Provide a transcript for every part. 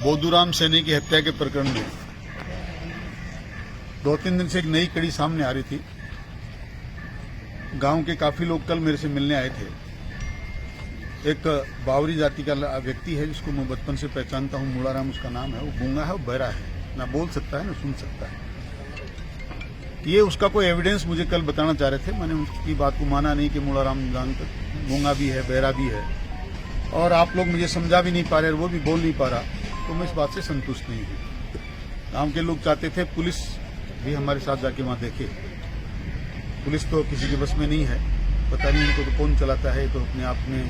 बोधूराम सैनी की हत्या के प्रकरण में 2-3 दिन से एक नई कड़ी सामने आ रही थी। गांव के काफी लोग कल मेरे से मिलने आए थे। एक बावरी जाति का व्यक्ति है जिसको मैं बचपन से पहचानता हूं, मूलाराम उसका नाम है। वो गूंगा है, वो बहरा है, ना बोल सकता है ना सुन सकता है। ये उसका कोई एविडेंस मुझे कल बताना चाह रहे थे। मैंने उसकी बात को माना नहीं कि मूलाराम गूंगा भी है, बहरा भी है, और आप लोग मुझे समझा भी नहीं पा रहे, वो भी बोल नहीं पा रहा, तो मैं इस बात से संतुष्ट नहीं हूँ। गांव के लोग चाहते थे पुलिस भी हमारे साथ जाके वहां देखे। पुलिस तो किसी के बस में नहीं है, पता नहीं इनको तो कौन चलाता है। तो अपने आप में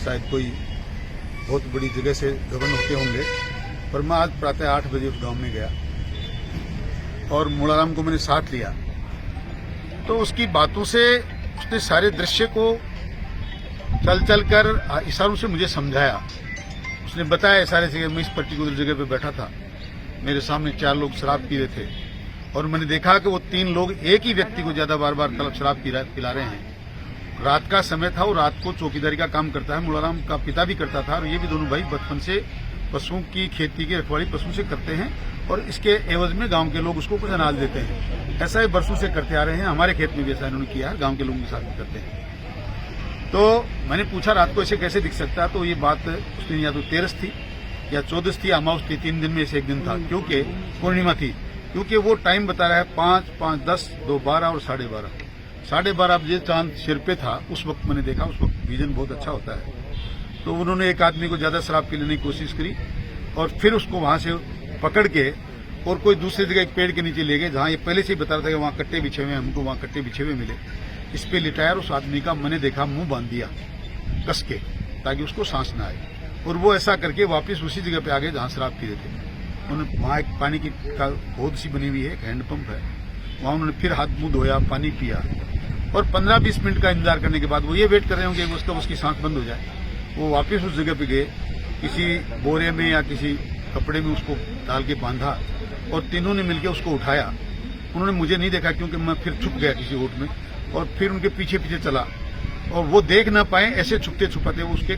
शायद कोई बहुत बड़ी जगह से गवर्न होते होंगे। पर मैं आज प्रातः 8 बजे उस गांव में गया और मूलाराम को मैंने साथ लिया। तो उसकी बातों से उसने सारे दृश्य को चल कर इशारों से मुझे समझाया। उसने बताया सारे जगह मैं इस पर्टिकुलर जगह पे बैठा था, मेरे सामने 4 लोग शराब पी रहे थे, और मैंने देखा कि वो 3 लोग एक ही व्यक्ति को ज्यादा बार तलब शराब पिला रहे हैं। रात का समय था, और रात को चौकीदारी का काम करता है। मूलाराम का पिता भी करता था, और ये भी दोनों भाई बचपन से पशुओं की खेती की रखवाली पशु से करते हैं, और इसके एवज में गांव के लोग उसको कुछ अनाज देते हैं। ऐसा ही बरसों से करते आ रहे हैं। हमारे खेत में भी ऐसा इन्होंने किया है, गांव के लोगों के साथ भी करते हैं। तो मैंने पूछा रात को ऐसे कैसे दिख सकता है, तो ये बात उसने या तो 13 थी या 14 थी, अमावस थी, 3 दिन में से एक दिन था, क्योंकि पूर्णिमा थी। क्योंकि वो टाइम बता रहा है 5, 5, 10, 2, 12 और 12:30। 12:30 बजे चांद सिर पे था। उस वक्त मैंने देखा, उस वक्त विजन बहुत अच्छा होता है। तो उन्होंने एक आदमी को ज्यादा शराब पीने की कोशिश करी, और फिर उसको वहां से पकड़ के और कोई दूसरी जगह एक पेड़ के नीचे ले गए, जहां ये पहले से ही बता रहा था कि वहां कट्टे बिछे हुए, हमको वहां कट्टे बिछे हुए मिले। इस पे लिटाया, उस आदमी का मैंने देखा मुंह बांध दिया कस के, ताकि उसको सांस न आए, और वो ऐसा करके वापस उसी जगह पे आ गए जहां शराब पी रहे थे। उन्होंने वहां एक पानी की होद सी बनी हुई है, एक हैंडपंप है, वहां उन्होंने फिर हाथ मुंह धोया, पानी पिया, और 15-20 मिनट का इंतजार करने के बाद वो ये वेट कर रहे होंगे कि उसकी सांस बंद हो जाए। वो वापस उस जगह पे गए, किसी बोरे में या किसी कपड़े में उसको डाल के बांधा, और तीनों ने मिलकर उसको उठाया। उन्होंने मुझे नहीं देखा, क्योंकि मैं फिर छुप गया किसी ओट में, और फिर उनके पीछे पीछे चला, और वो देख ना पाए, ऐसे छुपते छुपाते उसके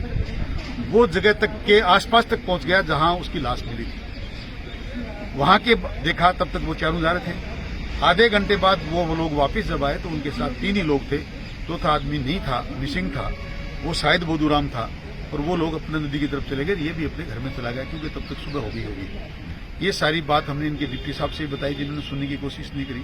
वो जगह तक के आसपास तक पहुंच गया जहां उसकी लाश मिली थी। वहां के देखा, तब तक वो चारों जा रहे थे। आधे घंटे बाद वो लोग वापस जब आए तो उनके साथ 3 ही लोग थे। चौथा आदमी नहीं था, मिसिंग था, वो शायद बोधूराम था, और वो लोग अपने नदी की तरफ चले गए। ये भी अपने घर में चला गया, क्योंकि तब तक सुबह हो गई होगी। ये सारी बात हमने इनके डिप्टी साहब से बताई, जिन्होंने सुनने की कोशिश नहीं करी।